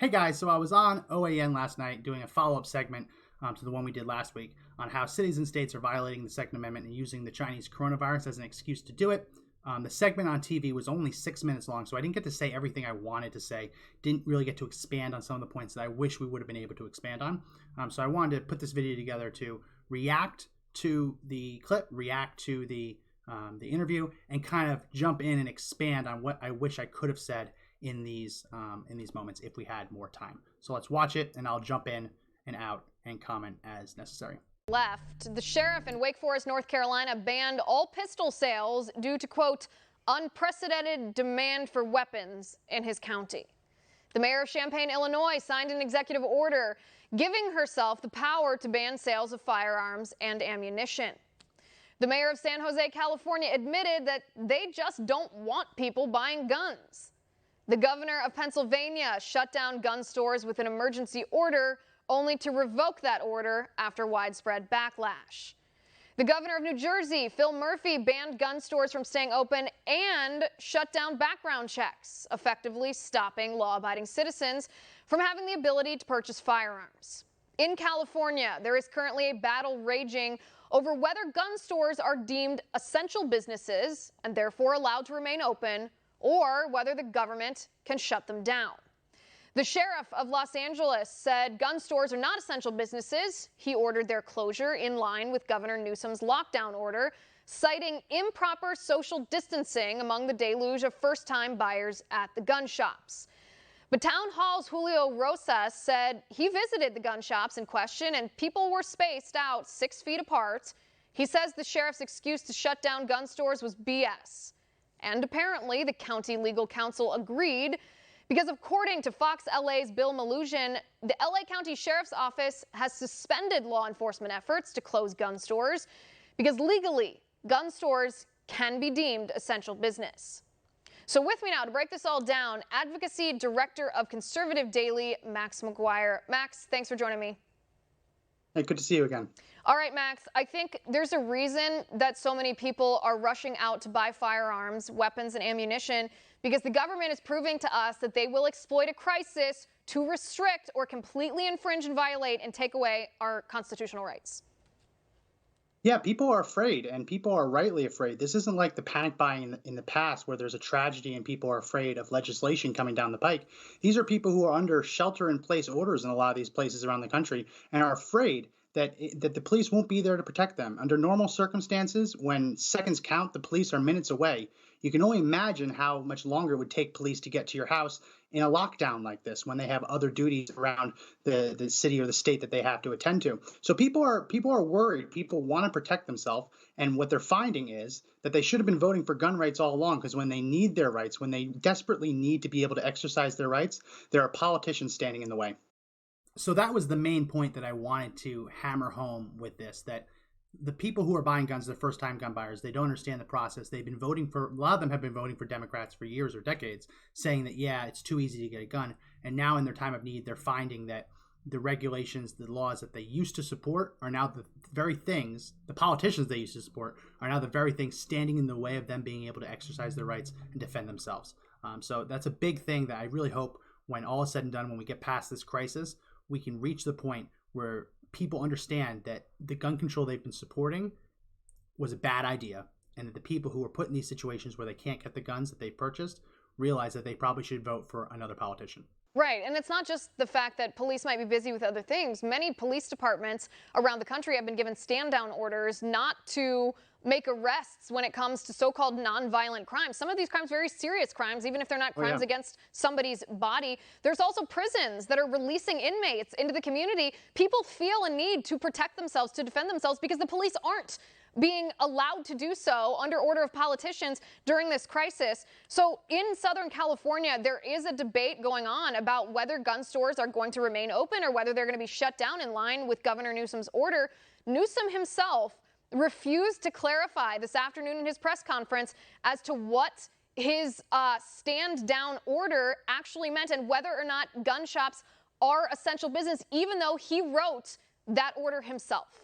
Hey guys, so I was on OAN last night doing a follow-up segment to the one we did last week on how cities and states are violating the Second Amendment and using the Chinese coronavirus as an excuse to do it. The segment on TV was only 6 minutes long, so I didn't get to say everything I wanted to say. Didn't really get to expand on some of the points that I wish we would have been able to expand on. So I wanted to put this video together to react to the clip, react to the interview, and kind of jump in and expand on what I wish I could have said in these moments if we had more time. So let's watch it, and I'll jump in and out and comment as necessary. Left. The sheriff in Wake Forest, North Carolina banned all pistol sales due to, quote, unprecedented demand for weapons in his county. The mayor of Champaign, Illinois signed an executive order giving herself the power to ban sales of firearms and ammunition. The mayor of San Jose, California admitted that they just don't want people buying guns. The governor of Pennsylvania shut down gun stores with an emergency order, only to revoke that order after widespread backlash. The governor of New Jersey, Phil Murphy, banned gun stores from staying open and shut down background checks, effectively stopping law-abiding citizens from having the ability to purchase firearms. In California, there is currently a battle raging over whether gun stores are deemed essential businesses and therefore allowed to remain open, or whether the government can shut them down. The sheriff of Los Angeles said gun stores are not essential businesses. He ordered their closure in line with Governor Newsom's lockdown order, citing improper social distancing among the deluge of first-time buyers at the gun shops. But Town Hall's Julio Rosas said he visited the gun shops in question and people were spaced out 6 feet apart. He says the sheriff's excuse to shut down gun stores was BS. And apparently the county legal counsel agreed because according to Fox LA's Bill Malusian, the LA County Sheriff's Office has suspended law enforcement efforts to close gun stores because legally gun stores can be deemed essential business. So with me now to break this all down, Advocacy Director of Conservative Daily, Max McGuire. Max, thanks for joining me. Hey, good to see you again. All right, Max, I think there's a reason that so many people are rushing out to buy firearms, weapons, and ammunition, because the government is proving to us that they will exploit a crisis to restrict or completely infringe and violate and take away our constitutional rights. Yeah, people are afraid, and people are rightly afraid. This isn't like the panic buying in the past where there's a tragedy and people are afraid of legislation coming down the pike. These are people who are under shelter-in-place orders in a lot of these places around the country and are afraid that the police won't be there to protect them. Under normal circumstances, when seconds count, the police are minutes away. You can only imagine how much longer it would take police to get to your house in a lockdown like this when they have other duties around the city or the state that they have to attend to. So people are worried. People want to protect themselves. And what they're finding is that they should have been voting for gun rights all along, because when they need their rights, when they desperately need to be able to exercise their rights, there are politicians standing in the way. So that was the main point that I wanted to hammer home with this, that the people who are buying guns, the first-time gun buyers, they don't understand the process. They've been voting for, a lot of them have been voting for Democrats for years or decades, saying that, yeah, it's too easy to get a gun. And now in their time of need, they're finding that the regulations, the laws that they used to support are now the very things, the politicians they used to support are now the very things standing in the way of them being able to exercise their rights and defend themselves. So that's a big thing that I really hope when all is said and done, when we get past this crisis, we can reach the point where people understand that the gun control they've been supporting was a bad idea, and that the people who are put in these situations where they can't get the guns that they've purchased realize that they probably should vote for another politician. Right, and it's not just the fact that police might be busy with other things. Many police departments around the country have been given stand-down orders not to make arrests when it comes to so-called non-violent crimes. Some of these crimes, very serious crimes, even if they're not crimes against somebody's body. There's also prisons that are releasing inmates into the community. People feel a need to protect themselves, to defend themselves, because the police aren't being allowed to do so under order of politicians during this crisis. So in Southern California, there is a debate going on about whether gun stores are going to remain open or whether they're going to be shut down in line with Governor Newsom's order. Newsom himself refused to clarify this afternoon in his press conference as to what his stand-down order actually meant and whether or not gun shops are essential business, even though he wrote that order himself.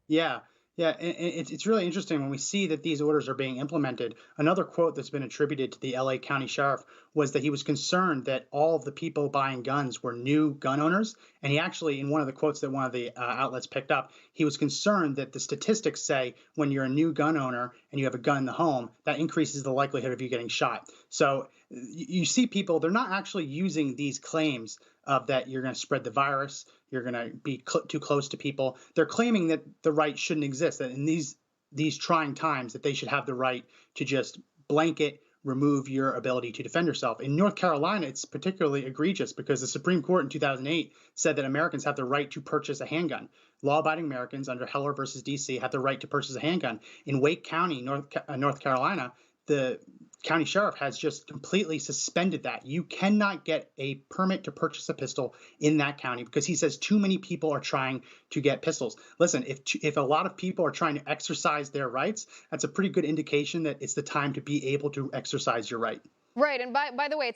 Yeah. Yeah, it's really interesting when we see that these orders are being implemented. Another quote that's been attributed to the LA County Sheriff was that he was concerned that all of the people buying guns were new gun owners. And he actually, in one of the quotes that one of the outlets picked up, he was concerned that the statistics say when you're a new gun owner and you have a gun in the home, that increases the likelihood of you getting shot. So you see people, they're not actually using these claims of that you're going to spread the virus, you're going to be too close to people. They're claiming that the right shouldn't exist, that in these trying times that they should have the right to just blanket remove your ability to defend yourself. In North Carolina, it's particularly egregious because the Supreme Court in 2008 said that Americans have the right to purchase a handgun. Law-abiding Americans under Heller versus DC have the right to purchase a handgun. In Wake County, North Carolina, the county sheriff has just completely suspended that. You cannot get a permit to purchase a pistol in that county because he says too many people are trying to get pistols. Listen, if a lot of people are trying to exercise their rights, that's a pretty good indication that it's the time to be able to exercise your right. Right. And by the way,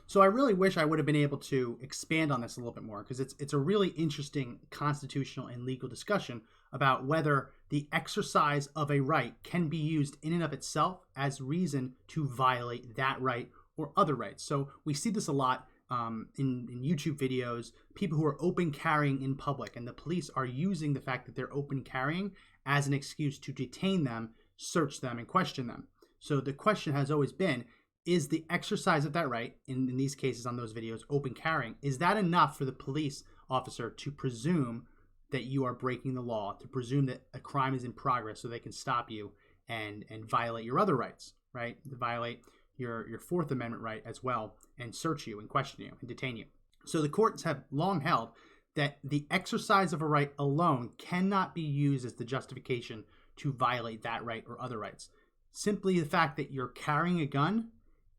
So I really wish I would have been able to expand on this a little bit more because it's a really interesting constitutional and legal discussion about whether the exercise of a right can be used in and of itself as reason to violate that right or other rights. So we see this a lot in YouTube videos, people who are open carrying in public, and the police are using the fact that they're open carrying as an excuse to detain them, search them, and question them. So the question has always been, is the exercise of that right, in these cases on those videos, open carrying, is that enough for the police officer to presume that you are breaking the law, to presume that a crime is in progress so they can stop you and violate your other rights, right? To violate your Fourth Amendment right as well and search you and question you and detain you. So the courts have long held that the exercise of a right alone cannot be used as the justification to violate that right or other rights. Simply the fact that you're carrying a gun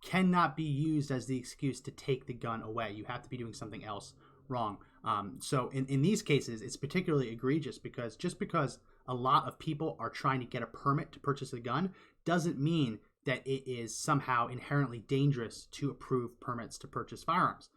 cannot be used as the excuse to take the gun away. You have to be doing something else wrong. So in these cases, it's particularly egregious because just because a lot of people are trying to get a permit to purchase a gun doesn't mean that it is somehow inherently dangerous to approve permits to purchase firearms.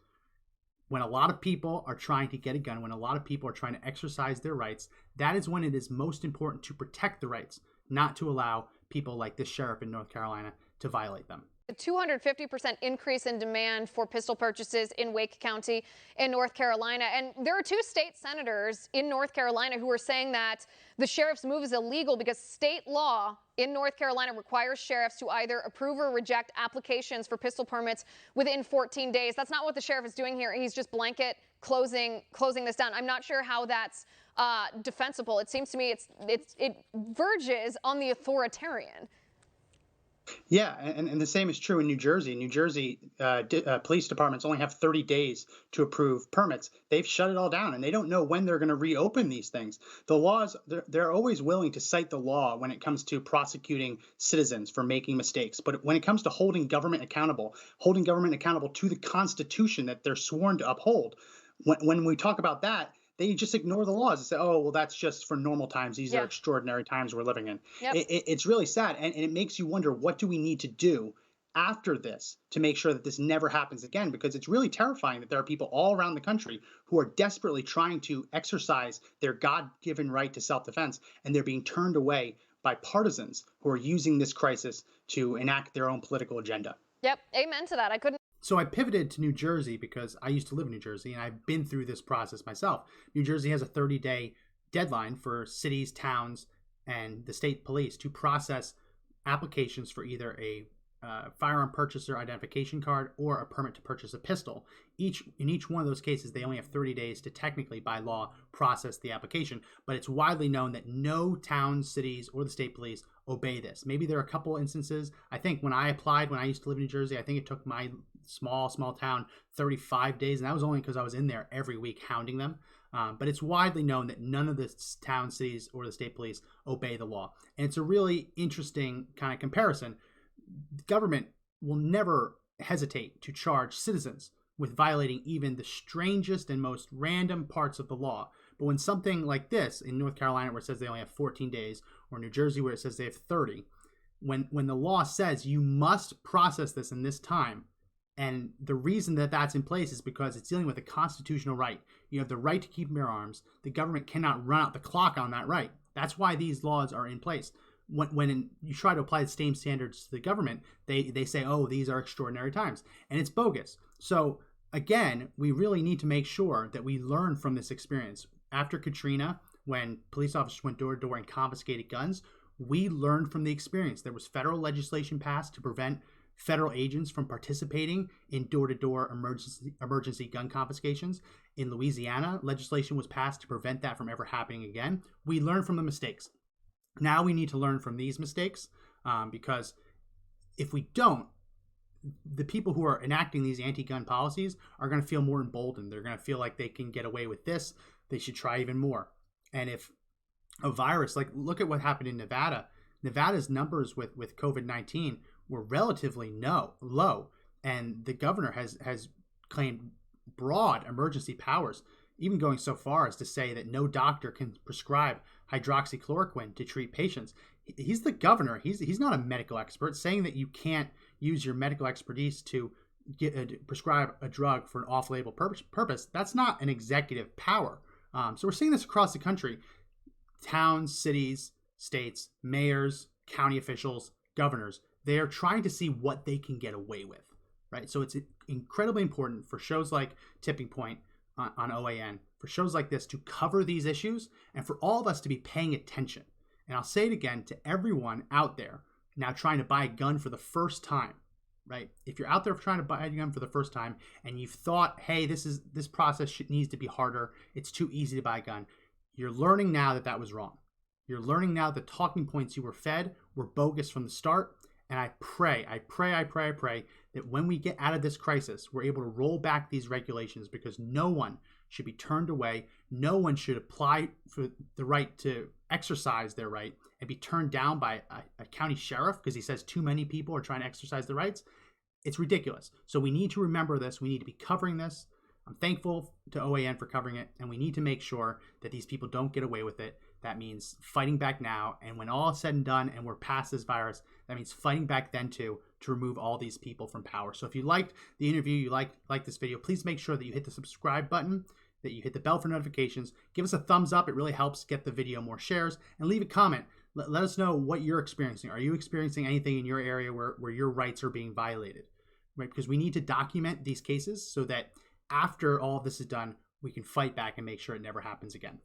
When a lot of people are trying to get a gun, when a lot of people are trying to exercise their rights, that is when it is most important to protect the rights, not to allow people like this sheriff in North Carolina to violate them. a 250% increase in demand for pistol purchases in Wake County in North Carolina. And there are two state senators in North Carolina who are saying that the sheriff's move is illegal because state law in North Carolina requires sheriffs to either approve or reject applications for pistol permits within 14 days. That's not what the sheriff is doing here. He's just blanket closing this down. I'm not sure how that's defensible. It seems to me it verges on the authoritarian. Yeah, and the same is true in New Jersey. New Jersey police departments only have 30 days to approve permits. They've shut it all down, and they don't know when they're going to reopen these things. The laws, they're always willing to cite the law when it comes to prosecuting citizens for making mistakes. But when it comes to holding government accountable to the Constitution that they're sworn to uphold, when we talk about that, they just ignore the laws and say, oh, well, that's just for normal times. These are extraordinary times we're living in. Yep. It's really sad. And it makes you wonder, what do we need to do after this to make sure that this never happens again? Because it's really terrifying that there are people all around the country who are desperately trying to exercise their God-given right to self-defense, and they're being turned away by partisans who are using this crisis to enact their own political agenda. Yep. Amen to that. I couldn't. So I pivoted to New Jersey because I used to live in New Jersey and I've been through this process myself. New Jersey has a 30-day deadline for cities, towns, and the state police to process applications for either a firearm purchaser identification card or a permit to purchase a pistol. In each one of those cases, they only have 30 days to technically, by law, process the application. But it's widely known that no towns, cities, or the state police obey this. Maybe there are a couple instances. I think when I applied, when I used to live in New Jersey, I think it took my small town 35 days. And that was only because I was in there every week hounding them. But it's widely known that none of the towns, cities, or the state police obey the law. And it's a really interesting kind of comparison. The government will never hesitate to charge citizens with violating even the strangest and most random parts of the law. But when something like this in North Carolina, where it says they only have 14 days, or New Jersey, where it says they have 30, when the law says you must process this in this time, and the reason that that's in place is because it's dealing with a constitutional right. You have the right to keep and bear arms. The government cannot run out the clock on that right. That's why these laws are in place. When you try to apply the same standards to the government, they say, oh, these are extraordinary times, and it's bogus. So again, we really need to make sure that we learn from this experience. After Katrina, when police officers went door to door and confiscated guns, we learned from the experience. There was federal legislation passed to prevent federal agents from participating in door-to-door emergency gun confiscations. In Louisiana, legislation was passed to prevent that from ever happening again. We learned from the mistakes. Now we need to learn from these mistakes, because if we don't, the people who are enacting these anti-gun policies are going to feel more emboldened. They're going to feel like they can get away with this. They should try even more. And if a virus, like look at what happened in Nevada. Nevada's numbers with COVID-19 were relatively low, and the governor has claimed broad emergency powers, even going so far as to say that no doctor can prescribe hydroxychloroquine to treat patients. He's the governor. He's not a medical expert. Saying that you can't use your medical expertise to prescribe a drug for an off-label purpose, that's not an executive power. So we're seeing this across the country. Towns, cities, states, mayors, county officials, governors, they are trying to see what they can get away with, right? So it's incredibly important for shows like Tipping Point on OAN, for shows like this to cover these issues, and for all of us to be paying attention. And I'll say it again to everyone out there now trying to buy a gun for the first time, right? If you're out there trying to buy a gun for the first time and you've thought, hey, this process needs to be harder, it's too easy to buy a gun, you're learning now that was wrong. You're learning now the talking points you were fed were bogus from the start. And I pray that when we get out of this crisis, we're able to roll back these regulations, because no one should be turned away. No one should apply for the right to exercise their right and be turned down by a county sheriff because he says too many people are trying to exercise their rights. It's ridiculous. So we need to remember this. We need to be covering this. I'm thankful to OAN for covering it, and we need to make sure that these people don't get away with it. That means fighting back now, and when all is said and done and we're past this virus, that means fighting back then too, to remove all these people from power. So if you liked the interview, you like this video, please make sure that you hit the subscribe button, that you hit the bell for notifications, give us a thumbs up. It really helps get the video more shares, and leave a comment. Let us know what you're experiencing. Are you experiencing anything in your area where your rights are being violated? Right? Because we need to document these cases so that after all of this is done, we can fight back and make sure it never happens again.